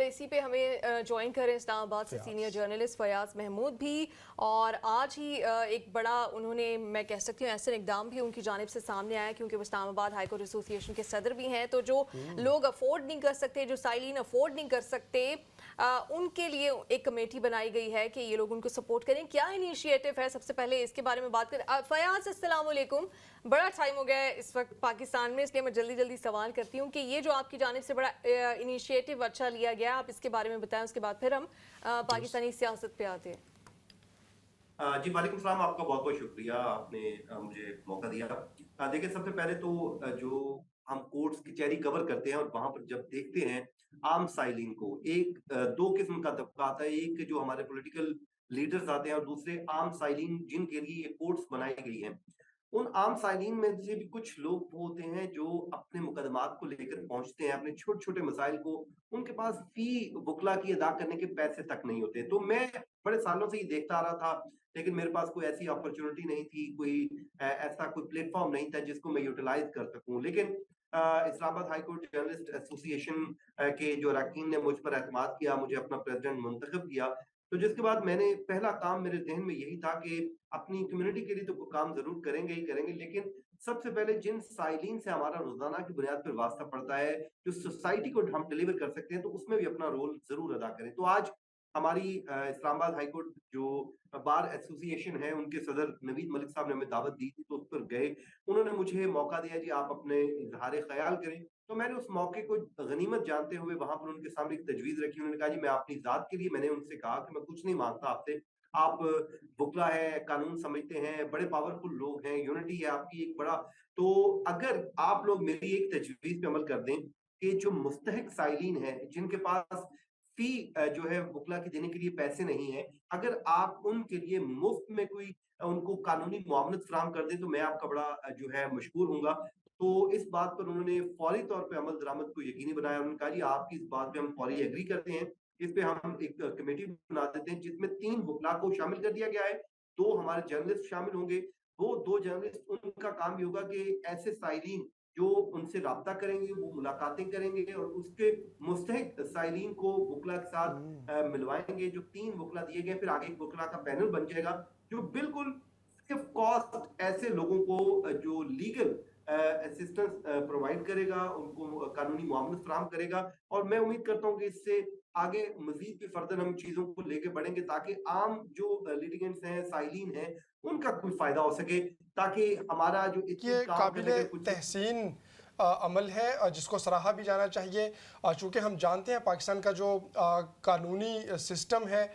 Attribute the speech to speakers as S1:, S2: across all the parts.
S1: इसी पे हमें ज्वाइन करें इस्लामाबाद से सीनियर जर्नलिस्ट फयाज महमूद भी। और आज ही एक बड़ा उन्होंने, मैं कह सकती हूँ, ऐसा इकदाम भी उनकी जानिब से सामने आया, क्योंकि वो इस्लामाबाद हाई कोर्ट एसोसिएशन के सदर भी हैं। तो जो लोग अफोर्ड नहीं कर सकते, जो साइलिन अफोर्ड नहीं कर सकते, उनके लिए एक कमेटी बनाई गई है कि ये लोग उनको सपोर्ट करें। क्या इनिशिएटिव है, सबसे पहले इसके बारे में बात करें। फयाज, अस्सलाम वालेकुम। बड़ा टाइम हो गया है इस वक्त पाकिस्तान में, इसलिए मैं जल्दी जल्दी सवाल करती हूँ कि ये जो आपकी जानिब से बड़ा इनिशिएटिव अच्छा लिया गया, आप इसके बारे में बताएं, उसके बाद फिर हम पाकिस्तानी सियासत पे आते हैं।
S2: जी वालेकुम सलाम, आपका बहुत बहुत शुक्रिया, आपने मुझे मौका दिया। देखिए, सबसे पहले तो जो हम कोर्ट्स कचहरी कवर करते हैं और वहां पर जब देखते हैं आम साइलिन को, एक दो किस्म का तबका आता है। एक जो हमारे पॉलिटिकल लीडर्स आते हैं और दूसरे आम साइलिन जिनके लिए ये कोर्ट्स बनाई गई हैं। उन आम साइलिन में से भी कुछ लोग वो होते हैं जो अपने मुकदमात को लेकर पहुंचते हैं, अपने छोटे छोटे मसाइल को, उनके पास फी वकला की अदा करने के पैसे तक नहीं होते। तो मैं बड़े सालों से ही देखता आ रहा था, लेकिन मेरे पास कोई ऐसी अपॉर्चुनिटी नहीं थी, कोई ऐसा कोई प्लेटफॉर्म नहीं था जिसको मैं यूटिलाइज कर सकूं। लेकिन Islamabad high court journalist association के जो अरकान ने मुझ पर एतमाद किया, मुझे अपना प्रेसिडेंट मुंतखब किया। तो जिसके बाद मैंने पहला काम मेरे जहन में यही था कि अपनी कम्युनिटी के लिए तो काम जरूर करेंगे ही करेंगे, लेकिन सबसे पहले जिन साइलिन से हमारा रोजाना की बुनियाद पर वास्ता पड़ता है, जो सोसाइटी को हम डिलीवर कर सकते हैं, तो उसमें भी अपना रोल जरूर अदा करें। तो आज हमारी इस्लामाबाद हाई कोर्ट जो बार एसोसिएशन है, उनके सदर नवीद मलिक साहब ने हमें दावत दी थी, तो उस पर गए। उन्होंने मुझे मौका दिया, जी आप अपने इजहार ख्याल करें। तो मैंने उस मौके को गनीमत जानते हुए वहां पर उनके सामने एक तजवीज रखी। उन्होंने कहा, जी मैं अपनी जात के लिए, मैंने उनसे कहा कि मैं कुछ नहीं मांगता आपसे, आप बुकला है, कानून समझते हैं, बड़े पावरफुल लोग हैं, यूनिटी है आपकी एक बड़ा। तो अगर आप लोग मेरी एक तजवीज पे अमल कर दें कि जो मुस्तहिक साइलिन है, जिनके पास फी जो है बुकला की देने के लिए पैसे नहीं है, अगर आप उनके लिए मुफ्त में कोई उनको कानूनी मुआवनत फराहम कर दें, तो मैं आपका बड़ा जो है मशहूर हूँगा। तो इस बात पर उन्होंने फौरी तौर पे अमल दरामद को यकीनी बनाया। उन्होंने कहा, जी आपकी इस बात पे हम फौरी एग्री करते हैं, इस पे हम एक कमेटी बना देते हैं जिसमें 3 वकला को शामिल कर दिया गया है, 2 हमारे जर्नलिस्ट शामिल होंगे। वो 2 जर्नलिस्ट, उनका काम ये होगा कि ऐसे साइलिन जो उनसे राब्ता करेंगे, वो मुलाकातें करेंगे और उसके मुस्तहिक साइलिन को वकला के साथ मिलवाएंगे। जो 3 वकला दिए गए, फिर आगे एक वकला का पैनल बन जाएगा जो बिल्कुल सिर्फ कॉस्ट ऐसे लोगों को जो लीगल असिस्टेंस प्रोवाइड करेगा, उनको कानूनी मुआवनत फराहम करेगा। और मैं उम्मीद करता हूँ कि इससे आगे मजीद भी फर्दर हम चीजों को लेके बढ़ेंगे, ताकि आम जो लिटिगेंट्स हैं, साइलिन हैं, उनका कोई फायदा हो सके, ताकि हमारा जो इतनी
S3: ये
S2: काम करने
S3: काबिले
S2: का कुछ
S3: तहसीन अमल है, जिसको सराहा भी जाना चाहिए। चूँकि हम जानते हैं पाकिस्तान का जो कानूनी सिस्टम है,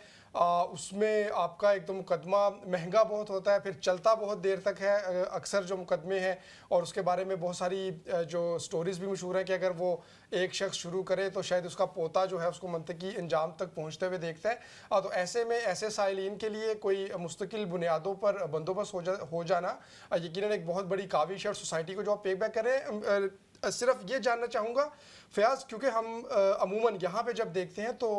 S3: उसमें आपका एक तो मुकदमा महंगा बहुत होता है, फिर चलता बहुत देर तक है अक्सर जो मुकदमे हैं। और उसके बारे में बहुत सारी जो स्टोरीज़ भी मशहूर हैं कि अगर वो एक शख्स शुरू करे तो शायद उसका पोता जो है उसको मंतकी अंजाम तक पहुंचते हुए देखता है। तो ऐसे में ऐसे साइलिन के लिए कोई मुस्तकिल बुनियादों पर बंदोबस्त हो जाना यकीनन एक बहुत बड़ी काविश है। और सोसाइटी को जो आप पे बैक करें, सिर्फ ये जानना चाहूँगा फयाज, क्योंकि हम अमूमन यहाँ पे जब देखते हैं तो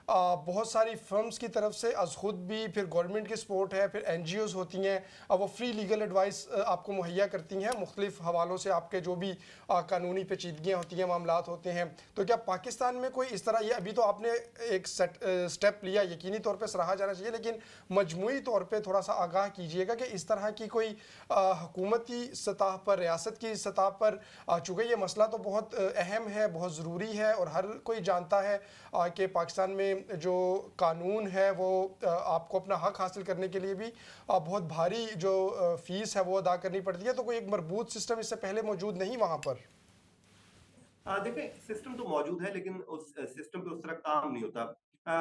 S3: बहुत सारी फर्म्स की तरफ से अज खुद भी, फिर गवर्नमेंट की सपोर्ट है, फिर NGOs होती हैं, वो फ्री लीगल एडवाइस आपको मुहैया करती हैं मुख्तलिफ हवालों से, आपके जो भी कानूनी पेचीदगियाँ होती हैं, मामलात होते हैं। तो क्या पाकिस्तान में कोई इस तरह, ये अभी तो आपने एक स्टेप लिया, यकीनी तौर पर सराहा जाना चाहिए, लेकिन मजमूई तौर पर थोड़ा सा आगाह कीजिएगा कि इस तरह की कोई हुकूमती सतह पर, रियासत की सतह पर, चूँकि ये मसला तो बहुत अहम है, बहुत ज़रूरी है और हर कोई जानता है कि पाकिस्तान में जो कानून है वो आपको अपना हक हासिल करने के लिए भी बहुत भारी जो फीस है वो अदा करनी पड़ती है। तो कोई एक मजबूत सिस्टम इससे पहले मौजूद नहीं वहाँ पर?
S2: देखिए, सिस्टम तो मौजूद है, लेकिन उस सिस्टम पे उस तरह काम नहीं होता।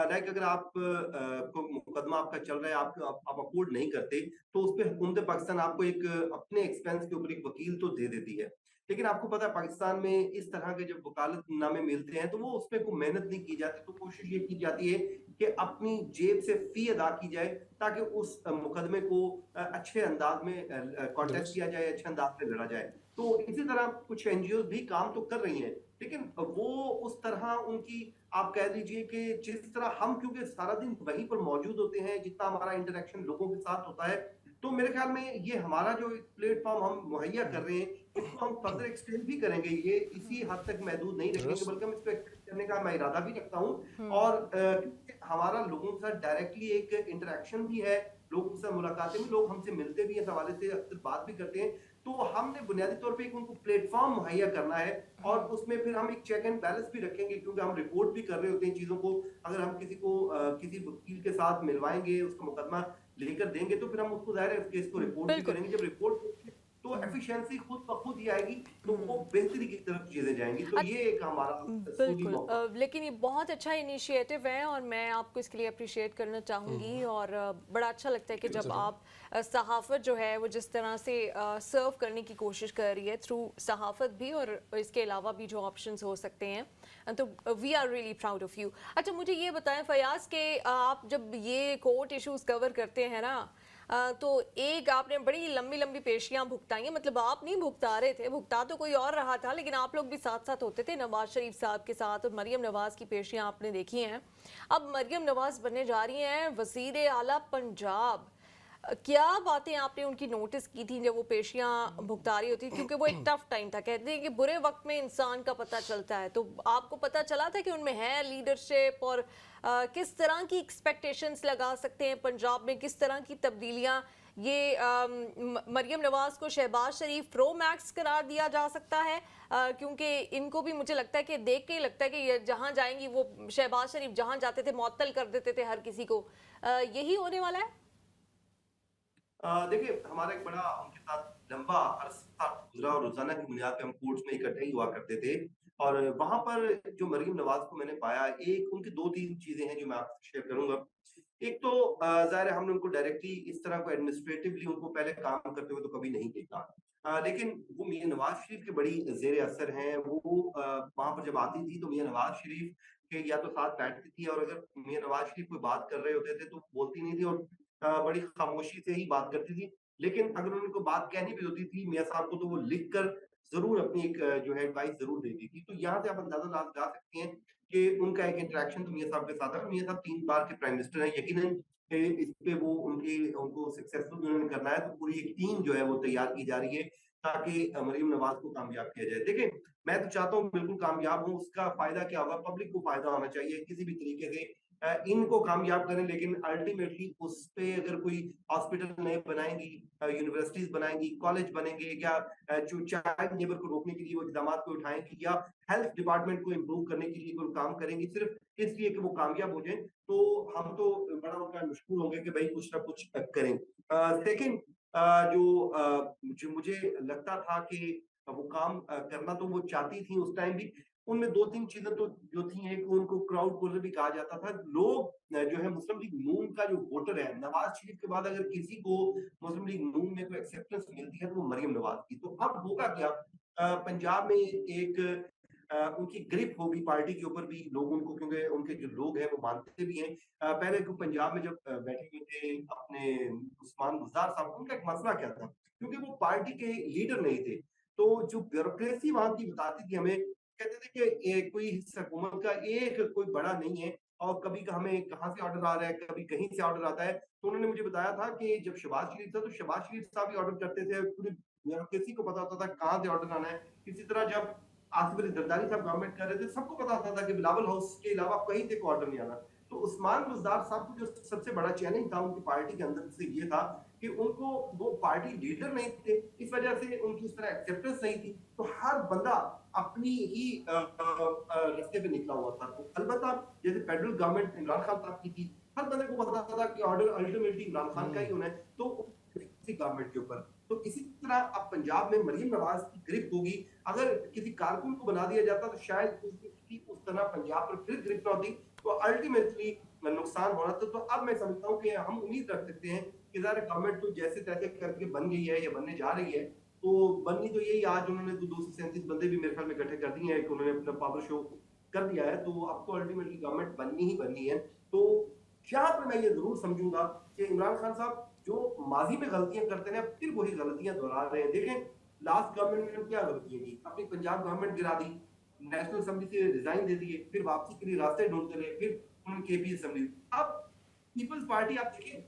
S2: लाइक अगर आप को मुकदमा आपका चल रहा है, आप अफोर्ड नहीं करते, तो उस पे हुकूमत पाकिस्तान आपको एक अपने एक्सपेंस के ऊपर एक वकील तो दे देती है। लेकिन आपको पता है पाकिस्तान में इस तरह के जब वकालतनामे मिलते हैं, तो वो उसपे कोई मेहनत नहीं की जाती। तो कोशिश ये की जाती है कि अपनी जेब से फी अदा की जाए, ताकि उस मुकदमे को अच्छे अंदाज में कॉन्टेस्ट
S3: दुरुस्त।
S2: किया जाए, अच्छे अंदाज में लड़ा जाए। तो इसी तरह कुछ NGOs भी काम तो कर रही हैं, लेकिन वो उस तरह उनकी, आप कह लीजिए कि जिस तरह हम, क्योंकि सारा दिन वहीं पर मौजूद होते हैं, जितना हमारा इंटरेक्शन लोगों के साथ होता है, तो मेरे ख्याल में ये हमारा जो प्लेटफॉर्म हम मुहैया कर रहे हैं, इसको हम फर्दर एक्सटेंड भी करेंगे। ये इसी हद तक महदूद नहीं रखेंगे,
S3: दुरुस्त।
S2: बल्कि हम इसको करने का मैं इरादा भी रखता हूँ
S1: हम्म।
S2: और हमारा लोगों के साथ डायरेक्टली एक इंटरेक्शन भी है, लोगों के साथ मुलाकातें भी, लोग हमसे मिलते भी हैं, इस हवाले से अक्सर बात भी करते हैं। तो हमने बुनियादी तौर पे एक उनको प्लेटफॉर्म मुहैया करना है और उसमें फिर हम एक चेक एंड बैलेंस भी रखेंगे, क्योंकि हम रिपोर्ट भी कर रहे होते हैं चीज़ों को। अगर हम किसी को किसी वकील के साथ मिलवाएँगे, उसका मुकदमा लेकर देंगे, तो फिर हम उसको ज़ाहिर है उस केस को रिपोर्ट भी
S1: बिल्कुल।
S2: करेंगे। जब रिपोर्ट करेंगे, तो एफिशिएंसी खुद ब खुद ही आएगी, तो वो
S1: हम्म।
S2: बेहतरी की तरफ चीज़ें जाएँगी। तो ये एक हमारा सूदी
S1: बिल्कुल
S2: मौका।
S1: लेकिन ये बहुत अच्छा इनिशिएटिव है और मैं आपको इसके लिए अप्रिशिएट करना चाहूँगी और बड़ा अच्छा लगता है कि जब
S3: ज़रूर।
S1: आप सहाफ़त जो है वो जिस तरह से सर्व करने की कोशिश कर रही है थ्रू सहाफ़त भी और इसके अलावा भी जो ऑप्शंस हो सकते हैं तो we are really proud of you. अच्छा मुझे ये बताएं फयाज़ के आप जब ये कोर्ट इश्यूज कवर करते हैं ना तो एक आपने बड़ी लंबी लंबी पेशियां भुगताई हैं, मतलब आप नहीं भुगता रहे थे, भुगता तो कोई और रहा था, लेकिन आप लोग भी साथ साथ होते थे नवाज शरीफ साहब के साथ और मरियम नवाज की पेशियां आपने देखी हैं। अब मरियम नवाज बनने जा रही हैं वजीर आला पंजाब। क्या बातें आपने उनकी नोटिस की थी जब वो पेशियां भुगता रही होती, क्योंकि वो एक टफ टाइम था, कहते हैं कि बुरे वक्त में इंसान का पता चलता है, तो आपको पता चला था कि उनमें है लीडरशिप और किस तरह की एक्सपेक्टेशंस लगा सकते हैं पंजाब में, किस तरह की तब्दीलियां ये मरियम नवाज को शहबाज शरीफ प्रो मैक्स करार दिया जा सकता है, क्योंकि इनको भी मुझे लगता है कि देख के ही लगता है कि ये जहां जाएंगी वो शहबाज शरीफ जहां जाते थे मअतल कर देते थे हर किसी को, यही होने वाला है।
S2: देखिए, हमारा एक बड़ा उनके साथ लंबा अरसा गुज़रा और रोज़ाना की बुनियाद पे हम कोर्ट्स में इकट्ठे ही हुआ करते थे और वहाँ पर जो मरीम नवाज़ को मैंने पाया, एक उनकी 2-3 चीज़ें हैं जो मैं आपसे शेयर करूँगा। एक तो ज़ाहिर है हमने उनको डायरेक्टली इस तरह को एडमिनिस्ट्रेटिवली उनको पहले काम करते हुए तो कभी नहीं देखा। लेकिन वो मियाँ नवाज़ शरीफ के बड़ी ज़ेर असर हैं। वो वहाँ पर जब आती थी तो मियाँ नवाज़ शरीफ के या तो साथ बैठती थी और अगर मियाँ नवाज़ शरीफ कोई बात कर रहे होते थे तो बोलती नहीं थी और बड़ी खामोशी से ही बात करती थी। लेकिन अगर उनको बात कहनी भी होती थी मियाँ साहब को, तो वो लिख कर ज़रूर अपनी एक जो है एडवाइस ज़रूर देती थी। तो यहाँ से आप अंदाज़ा लगा सकती हैं कि उनका एक इंटरैक्शन तो मियाँ साहब के साथ है। मियाँ साहब 3 बार के प्राइम मिनिस्टर हैं, यकीनन इस पे वो उनको सक्सेसफुल भी उन्होंने करना है, तो पूरी एक टीम जो है वो तैयार की जा रही है ताकि मरीम नवाज़ को कामयाब किया जाए। देखिए, मैं तो चाहता हूँ बिल्कुल कामयाब हों, उसका फ़ायदा क्या होगा? पब्लिक को फ़ायदा होना चाहिए किसी भी तरीके से। इनको कामयाब करें, लेकिन अल्टीमेटली उस पे अगर कोई हॉस्पिटल नए बनाएँगी, यूनिवर्सिटीज़ बनाएँगी, कॉलेज बनेंगे, या जो चाइल्ड लेबर को रोकने के लिए वो इक़दामात को उठाएँगी या हेल्थ डिपार्टमेंट को इम्प्रूव करने के लिए कोई काम करेंगी सिर्फ़ इसलिए कि वो कामयाब हो जाएँ, तो हम तो बड़ा उनका मशहूर होंगे कि भई कुछ ना कुछ करें। सेकंड, जो मुझे लगता था कि वो काम करना तो वो चाहती थी उस टाइम भी, उनमें 2-3 चीज़ें तो जो थी, एक उनको क्राउड पुलर भी कहा जाता था। लोग जो है मुस्लिम लीग नून का जो वोटर है, नवाज़ शरीफ के बाद अगर किसी को मुस्लिम लीग नून में कोई एक्सेप्टेंस मिलती है, तो वो मरियम नवाज़ की। तो अब होगा क्या? पंजाब में एक उनकी ग्रिप होगी पार्टी के ऊपर भी, लोग उनको, क्योंकि उनके जो लोग हैं वो मानते भी हैं। पहले तो पंजाब में जब बैठे हुए थे अपने उस्मान गुज़ार साहब, उनका एक मसला क्या था? क्योंकि वो पार्टी के लीडर नहीं थे, तो जो ब्यूरोक्रेसी वहाँ की बताती थी हमें, कहते थे कि कोई इस हुकूमत का एक कोई बड़ा नहीं है और कभी हमें कहाँ से ऑर्डर आ रहा है, कभी कहीं से ऑर्डर आता है। तो उन्होंने मुझे बताया था कि जब शहबाज शरीफ था, तो शहबाज शरीफ साहब ही ऑर्डर करते थे, पूरी ब्यूरोक्रेसी को पता होता था कहाँ से ऑर्डर आना है। इसी तरह जब आसिफ अली जरदारी साहब गवर्नमेंट कर रहे थे, सबको पता होता था कि बिलावल हाउस के अलावा कहीं से कोई ऑर्डर नहीं आना। तो उस्मान बुज़दार साहब को जो सबसे बड़ा चैलेंज था उनकी पार्टी के अंदर से ये था कि उनको, वो पार्टी लीडर नहीं थे, इस वजह से उनकी इस तरह एक्सेप्टेंस नहीं थी। तो हर बंदा अपनी ही रास्ते पे निकला हुआ था। तो अलबत्ता जैसे फेडरल गवर्नमेंट इमरान खान साहब की थी, हर बंदे को पता था कि ऑर्डर अल्टीमेटली इमरान खान का ही होना है, तो किसी गवर्नमेंट के ऊपर। तो इसी तरह अब पंजाब में मरियम नवाज की ग्रिप होगी। अगर किसी कारकुन को बना दिया जाता तो शायद उसकी उस तरह पंजाब पर फिर ग्रिप ना होती, तो अल्टीमेटली नुकसान होना था। तो अब मैं समझता हूँ कि हम उम्मीद रख सकते हैं कि ज़ाहिर गवर्नमेंट तो जैसे तैसे करके बन गई है या बनने जा रही है, तो बननी तो यही, आज उन्होंने तो 237 बंदे भी मेरे ख्याल में इकट्ठे कर दिए हैं कि उन्होंने अपना पावर शो कर दिया है, तो अब तो अल्टीमेटली गवर्नमेंट बननी ही बननी है। तो यहाँ पर मैं ये ज़रूर समझूंगा कि इमरान खान साहब जो माजी में गलतियां करते हैं, फिर वही गलतियां दोहरा रहे हैं। देखें, लास्ट गवर्नमेंट में क्या गलतियां की, अपनी पंजाब गवर्नमेंट गिरा दी, नेशनल असेंबली से रिजाइन दे दिए, फिर वापसी के लिए रास्ते ढूंढते रहे, फिर उन्होंने केपी असेंबली। अब पीपल्स पार्टी आप देखिए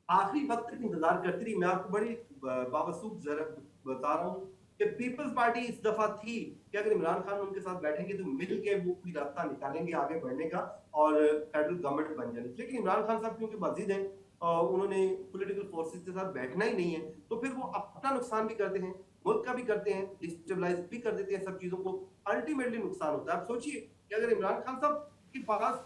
S2: आखिरी वक्त तक इंतजार करती रही। मैं आपको बड़ी बावसूख जरा बता रहा हूँ, कि पीपल्स पार्टी इस दफा थी कि अगर इमरान खान उनके साथ बैठेंगे तो मिल के वो कोई रास्ता निकालेंगे आगे बढ़ने का और फेडरल गवर्नमेंट बन जाएगी। लेकिन इमरान खान साहब क्योंकि बाजिद हैं और उन्होंने पॉलिटिकल फोर्सेस के साथ बैठना ही नहीं है, तो फिर वो अपना नुकसान भी करते हैं, मुल्क का भी करते हैं, डिस्टेबलाइज भी कर देते हैं सब चीजों को, अल्टीमेटली नुकसान होता है। आप सोचिए कि अगर इमरान खान साहब के पास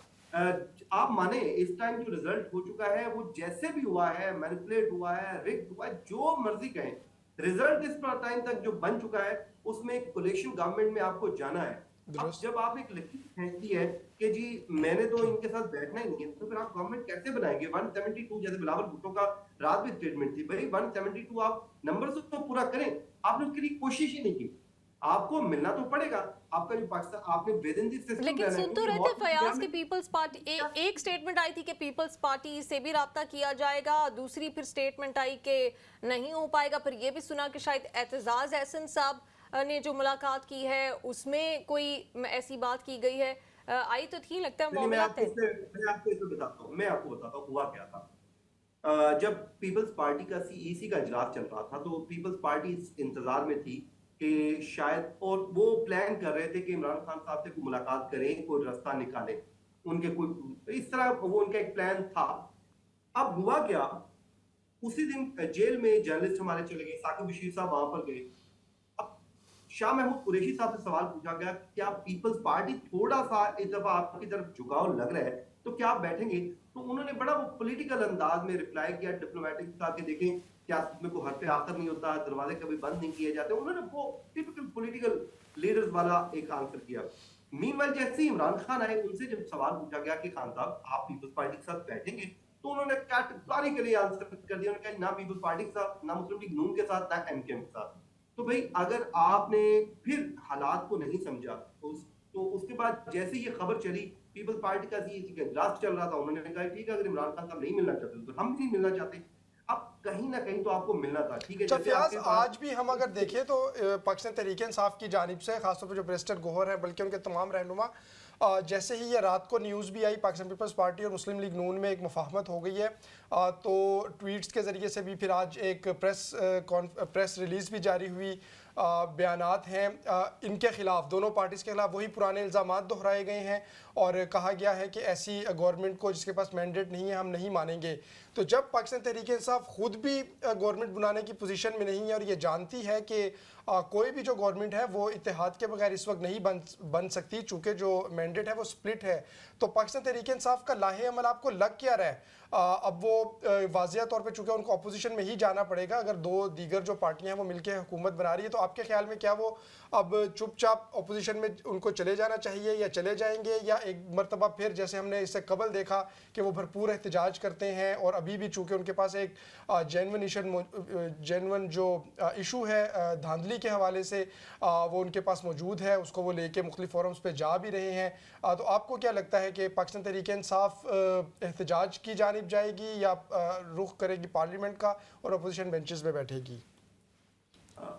S2: आप माने इस टाइम जो रिजल्ट हो चुका है वो जैसे भी हुआ है, मैनिपुलेट हुआ है, रिग्ड हुआ है, जो मर्जी कहें, रिजल्ट इस टाइम तक जो बन चुका है उसमें एक कोलिशन गवर्नमेंट में आपको जाना है। अब
S3: दुरुस्त।
S2: जब आप एक लकीर खींचती है कि जी मैंने तो इनके साथ बैठना ही नहीं है, तो फिर आप गवर्नमेंट कैसे बनाएंगे? 172 जैसे बिलावल भुट्टो का रात भी स्टेटमेंट थी, भाई 172 आप नंबर तो पूरा करें, आपने उसके लिए कोशिश ही नहीं की। आपको मिलना तो पड़ेगा, आपका जो पाकिस्तान आपने बेदंदी सिस्टम
S1: लेकिन
S2: रहना है,
S1: सुन तो
S2: क्योंकि
S1: रहे थे
S2: बहुत
S1: फयाज की पीपल्स पार्टी एक स्टेटमेंट आई थी कि पीपल्स पार्टी से भी राब्ता किया जाएगा, दूसरी फिर स्टेटमेंट आई कि नहीं हो पाएगा, फिर ये भी सुना कि शायद एतजाज एहसन साहब ने जो मुलाकात की है उसमें कोई ऐसी बात की गई है। आई तो थी, लगता है
S2: नहीं,
S1: मामला है।
S2: मैं आपको इसमें बताता हूँ, मैं आपको बताता हूँ हुआ क्या था। जब पीपल्स पार्टी का सीईसी का इजलास चल रहा था तो पीपल्स पार्टी इस इंतजार में थी कि शायद, और वो प्लान कर रहे थे कि इमरान खान साहब से कोई मुलाकात करें, कोई रास्ता निकालें, उनके कोई इस तरह वो उनका एक प्लान था। अब हुआ क्या, उसी दिन जेल में जर्नलिस्ट हमारे चले गए, साकिब बशीर साहब वहां पर गए। अब शाह महमूद कुरैशी साहब से सवाल पूछा गया कि क्या पीपल्स पार्टी थोड़ा सा इस दफा आपकी तरफ झुकाव लग रहा है तो क्या आप बैठेंगे? तो उन्होंने बड़ा वो पॉलिटिकल अंदाज में रिप्लाई किया, डिप्लोमेटिक था कि देखें क्या इसमें कोई हद पे आखिर नहीं होता, दरवाजे कभी बंद नहीं किए जाते। उन्होंने वो टिपिकल पॉलिटिकल लीडर्स वाला एक आंसर किया। मीनवाइल जैसे ही इमरान खान आए, उनसे जब सवाल पूछा गया कि खान साहब आप पीपल्स पार्टी के साथ बैठेंगे, तो उन्होंने कैटेगोरिकली आंसर कर दिया। उन्होंने कहा ना पीपल्स पार्टी के साथ, ना मुस्लिम लीग नून के साथ, ना एमकेएम के साथ। तो भाई अगर आपने फिर हालात को नहीं समझा तो उसके बाद जैसे ये खबर चली, पीपल्स पार्टी का इजलास चल रहा था, उन्होंने कहा ठीक है अगर इमरान खान साहब नहीं मिलना चाहते तो हम भी नहीं मिलना चाहते। अब कहीं ना कहीं तो आपको मिलना था, ठीक है।
S3: अच्छा
S2: जैसे
S3: फयाज,
S2: आपके पास
S3: आज भी हम अगर देखें तो पाकिस्तान तहरीक इंसाफ की जानिब से खासतौर पर जो बैरिस्टर गोहर है बल्कि उनके तमाम रहनुमा, जैसे ही ये रात को न्यूज़ भी आई पाकिस्तान पीपल्स पार्टी और मुस्लिम लीग नून में एक मुफाहमत हो गई है, तो ट्वीट्स के ज़रिए से भी फिर आज एक प्रेस रिलीज़ भी जारी हुई। बयानात हैं इनके ख़िलाफ़, दोनों पार्टीज़ के खिलाफ वही पुराने इल्ज़ामात दोहराए गए हैं और कहा गया है कि ऐसी गवर्नमेंट को जिसके पास मैंडेट नहीं है हम नहीं मानेंगे। तो जब पाकिस्तान तहरीक इंसाफ खुद भी गवर्नमेंट बनाने की पोजीशन में नहीं है और ये जानती है कि कोई भी जो गवर्नमेंट है वो इत्तेहाद के बगैर इस वक्त नहीं बन सकती, चूँकि जो मैंडेट है वो स्प्लिट है, तो पाकिस्तान तहरीक इंसाफ का लाहे अमल आपको लग क्या रहा है? अब वो वाज़िया तौर पे चूँकि उनको अपोजिशन में ही जाना पड़ेगा, अगर दो दीगर जो पार्टियां हैं वो मिलकर हुकूमत बना रही है, तो आपके ख्याल में क्या वो अब चुपचाप अपोजिशन में उनको चले जाना चाहिए या चले जाएंगे, या एक मरतबा फिर जैसे हमने इससे कबल देखा कि वो भरपूर एहतजाज करते हैं और अभी भी चूँकि उनके पास एक जेनवन जो इशू है धांधली के हवाले से वो उनके पास मौजूद है, उसको वो लेके मुख्तलिफ फोरम्स पे जा भी रहे हैं, तो आपको क्या लगता है कि पाकिस्तान तहरीक इंसाफ एहतजाज की जानिब जाएगी या रुख करेगी पार्लियामेंट का और अपोजिशन बेंचेस में बैठेगी?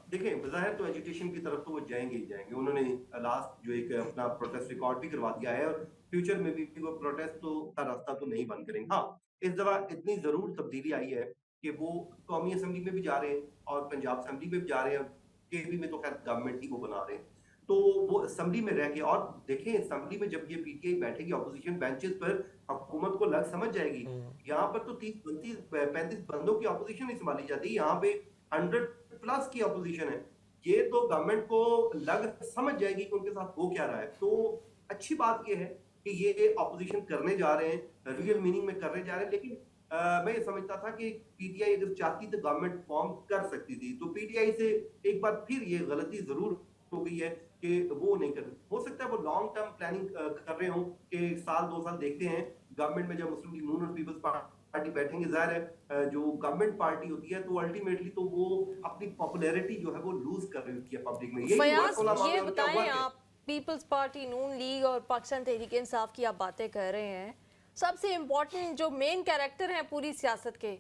S2: देखिए बज़ाहिर तो एजुकेशन की तरफ तो वो जाएंगे ही जाएंगे। उन्होंने लास्ट जो एक अपना प्रोटेस्ट रिकॉर्ड भी करवा दिया है और फ्यूचर में भी वो प्रोटेस्ट तो का रास्ता तो नहीं बंद करेंगे। हाँ, इस दफा इतनी जरूर तब्दीली आई है कि वो कौमी असम्बली में भी जा रहे हैं और पंजाब असम्बली में भी जा रहे हैं, केपी में तो खैर गवर्नमेंट ही वो बना रहे हैं, तो वो असम्बली में रह के, और देखें असम्बली में जब ये पीटीआई बैठेगी अपोजिशन बेंचेस पर, हुकूमत को लग समझ जाएगी। यहाँ पर तो 30-35 बंदों की अपोजिशन नहीं संभाली जाती, यहाँ पे 100+ की अपोजिशन है। ये तो गवर्नमेंट को लग समझ जाएगी कि उनके साथ हो क्या रहा है। तो अच्छी बात ये है कि ये अपोजिशन करने जा रहे हैं, रियल मीनिंग में करने जा रहे हैं। लेकिन मैं ये समझता था कि पीटीआई अगर चाहती तो गवर्नमेंट फॉर्म कर सकती थी, तो पीटीआई से एक बार फिर ये गलती जरूर हो गई है कि वो नहीं कर, हो सकता है वो लॉन्ग टर्म प्लानिंग कर रहे हो कि 1-2 साल देखते हैं गवर्नमेंट में जब मुस्लिम लीग नून और पीपल्स पार्टी बैठेंगे, जाहिर है जो गवर्नमेंट पार्टी होती है तो अल्टीमेटली तो वो अपनी पॉपुलैरिटी जो है वो लूज कर रही होती है पब्लिक में।
S1: फयाज ये बताएं आप, पीपल्स पार्टी, नून लीग और पाकिस्तान तहरीक इंसाफ की आप बातें कर रहे हैं, सबसे इम्पोर्टेंट जो मेन कैरेक्टर हैं पूरी सियासत के,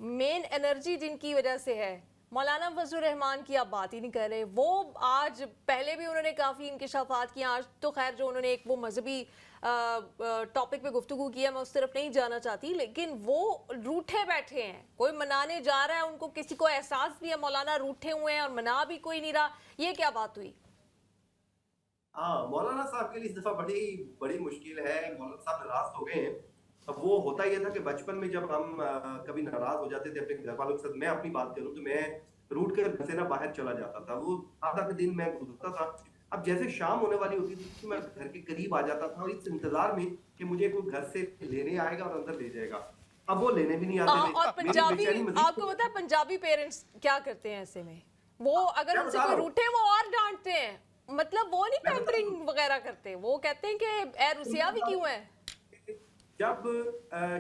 S1: मेन एनर्जी जिनकी वजह से है, मौलाना फजलुर रहमान की आप बात ही नहीं कर रहे। वो आज, पहले भी उन्होंने काफ़ी इंकिशाफात किए, आज तो खैर जो उन्होंने एक वो मजहबी टॉपिक पे गुफ्तगू की है, मैं उस तरफ नहीं जाना चाहती, लेकिन वो रूठे बैठे हैं, कोई मनाने जा रहा है, उनको किसी को एहसास भी है मौलाना रूठे हुए हैं और मना भी कोई नहीं रहा, ये क्या बात हुई?
S2: हाँ, मौलाना साहब के लिए इस दफा बड़ी बड़ी मुश्किल है। मौलाना साहब नाराज हो गए हैं। अब वो होता ये था कि बचपन में जब हम कभी नाराज हो जाते थे अपने घर वालों के साथ, मैं अपनी बात करूं तो मैं रूठ कर घर से ना बाहर चला जाता था, वो आधा का दिन मैं गुजरता था। अब जैसे शाम होने वाली होती थी तो मैं घर के करीब आ जाता था और इस इंतजार में कि मुझे कोई घर से लेने आएगा और अंदर ले जाएगा। अब वो लेने भी नहीं आते थे।
S1: और
S2: मेरी
S1: पंजाबी,
S2: बेचैनी मजीद
S1: आपको पता है पंजाबी पेरेंट्स क्या करते हैं ऐसे में? वो अगर
S2: क्या
S1: उनसे
S2: बता
S1: कोई
S2: रहा हूँ?
S1: रूठे वो और डांटते हैं, मतलब वो नहीं
S2: मैं बता रहा
S1: पैम्परिंग वगैरह करते, वो कहते हैं कि ए रुसिया भी क्यों है।
S2: जब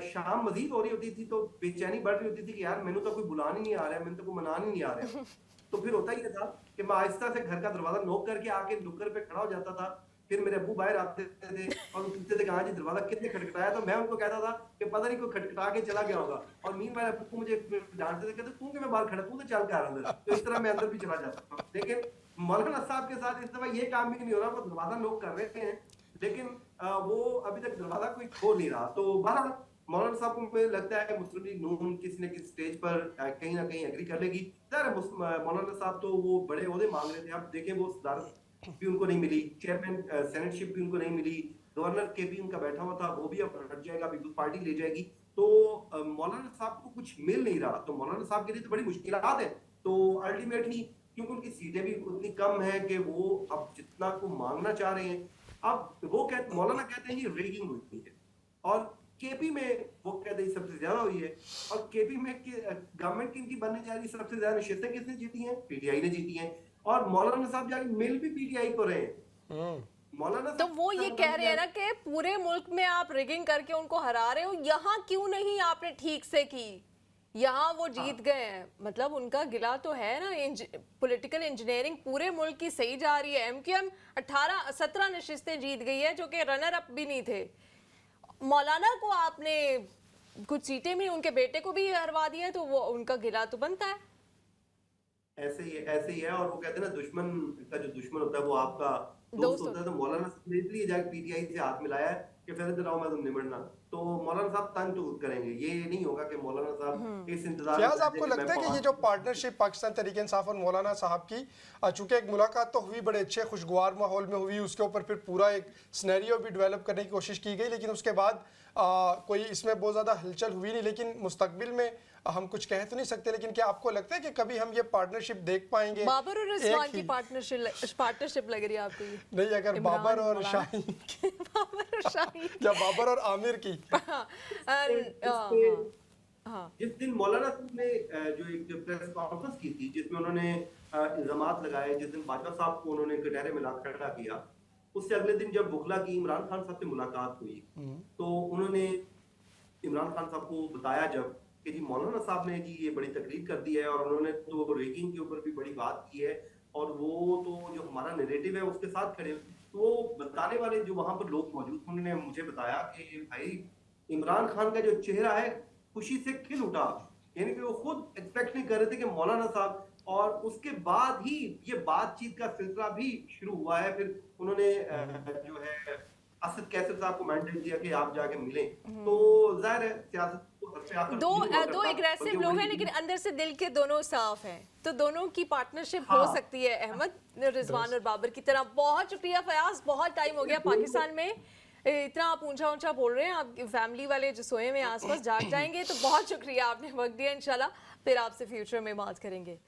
S2: शाम मजीद हो रही होती थी तो बेचैनी बढ़ रही होती थी कि यार मैंने तो कोई बुलाने नहीं आ रहा है, मैंने तो कोई मनाने नहीं आ रहा है। तो फिर होता ही था कि मैं आहिस्ता से घर का दरवाजा नॉक करके आके नुक्कड़ पे खड़ा हो जाता था। फिर मेरे अब्बू बाहर आते थे और वो पूछते थे कि हाँ जी दरवाजा किसने खटखटाया, तो मैं उनको कहता था कि पता नहीं कोई खटखटा के चला गया होगा। और मीन मेरे अब्बू मुझे डांटते थे, कहते तू मैं बाहर खड़ा, तू तो चल के आ रहा अंदर। तो इस तरह मैं अंदर भी चला जाता था। लेकिन मौलाना साहब के साथ इस दफा ये काम भी नहीं हो रहा, वो दरवाजा नॉक कर रहे हैं लेकिन वो अभी तक दरवाजा कोई खोल नहीं रहा। तो बहरहाल मौलाना साहब को मुझे लगता है मुस्लिम लीग नून किसी न किसी स्टेज पर कहीं ना कहीं एग्री कर लेगी। मौलाना साहब तो वो बड़े ओहदे मांग रहे थे, अब देखें वो सदारत भी उनको नहीं मिली, चेयरमैन सेनेटशिप भी उनको नहीं मिली, गवर्नर के भी उनका बैठा हुआ था वो भी अब हट जाएगा, पीपल्स पार्टी ले जाएगी। तो मौलाना साहब को कुछ मिल नहीं रहा, तो मौलाना साहब के लिए तो बड़ी मुश्किलात है। तो अल्टीमेटली क्योंकि उनकी सीटें भी उतनी कम है कि वो अब जितना को मांगना चाह रहे हैं, अब वो कहते मौलाना कहते हैं ये रेगिंग हुई है और केपी में वो कहते हैं सबसे ज्यादा हुई है। और केपी में गवर्नमेंट किनकी बनने जा रही है, सबसे ज्यादा नशिस्तें किसने जीती हैं? पीटीआई ने जीती हैं। और मौलाना साहब जाके मिल भी पीटीआई को रहे हैं। मौलाना
S1: तो वो ये कह रहे हैं ना कि पूरे मुल्क में आप रिगिंग करके उनको हरा रहे हो, यहाँ क्यों नहीं आपने ठीक से की, यहाँ वो जीत गए हैं, मतलब उनका गिला तो है ना। पॉलिटिकल इंजीनियरिंग पूरे मुल्क की सही जा रही है। एमक्यूएम 17 नशिस्तें जीत गई है जो कि रनर अप भी नहीं थे। मौलाना को आपने कुछ सीटें भी, उनके बेटे को भी हरवा दिया, तो वो उनका गिला तो बनता है।
S2: ऐसे ही है। और वो कहते हैं ना दुश्मन का जो दुश्मन होता है वो आपका दोस्त होता है। तो मौलाना साहब ने इसलिए जाके पीटीआई से हाथ मिलाया है कि फिर इधर आओ मैं तुम निमटना। तो मौलाना साहब तंग तो करेंगे, ये नहीं होगा कि मौलाना साहब इस इंतजार
S3: फयाज, आपको लगता है कि ये जो पार्टनरशिप पाकिस्तान तहरीक इंसाफ और मौलाना साहब की, चूंकि एक मुलाकात तो हुई, बड़े अच्छे खुशगवार माहौल में हुई, उसके ऊपर फिर पूरा एक सिनेरियो भी डेवलप करने की कोशिश की गई, लेकिन उसके बाद कोई इसमें बहुत ज़्यादा हलचल हुई नहीं। लेकिन मुस्तकबिल में हम कुछ कह तो नहीं सकते, लेकिन क्या आपको लगता है कि कभी हम ये पार्टनरशिप देख पाएंगे?
S1: बाबर और रिजवान की पार्टनरशिप लग रही है आपको?
S3: नहीं, अगर बाबर और शाहीन
S1: बाबर और शाहीन
S3: या बाबर और आमिर की।
S2: जिस दिन मौलाना साहब ने जो एक प्रेस कॉन्फ्रेंस की थी जिसमें उन्होंने इल्जामात लगाए, जिस दिन बाजवा साहब को उन्होंने कटहरे में ला खड़ा किया, उससे अगले दिन जब बुखला की इमरान खान साहब से मुलाकात हुई तो उन्होंने इमरान खान साहब को बताया जब कि जी मौलाना साहब ने जी ये बड़ी तकरीर कर दी है और उन्होंने तो रेगिंग के ऊपर भी बड़ी बात की है और वो तो जो हमारा नैरेटिव है उसके साथ खड़े। तो वो बताने वाले जो वहां पर लोग मौजूद थे उन्होंने मुझे बताया कि भाई इमरान खान का जो चेहरा है खुशी से खिल उठा, यानी कि वो खुद एक्सपेक्ट नहीं कर रहे थे कि मौलाना साहब, और उसके बाद ही ये बातचीत का सिलसिला भी शुरू हुआ है। फिर उन्होंने जो है असद कैसर साहब को मैंडेट दिया कि आप जाके मिलें। तो जाहिर है सियासत
S1: दो एग्रेसिव लोग हैं लेकिन अंदर से दिल के दोनों साफ हैं, तो दोनों की पार्टनरशिप हो सकती है। अहमद रिजवान और बाबर की तरह। बहुत शुक्रिया फयाज, बहुत टाइम हो गया पाकिस्तान में, इतना आप ऊंचा ऊंचा बोल रहे हैं, आपकी फैमिली वाले जो सोए में आसपास जाग जाएंगे। तो बहुत शुक्रिया, आपने वक्त दिया, इंशाल्लाह फिर आपसे फ्यूचर में बात करेंगे।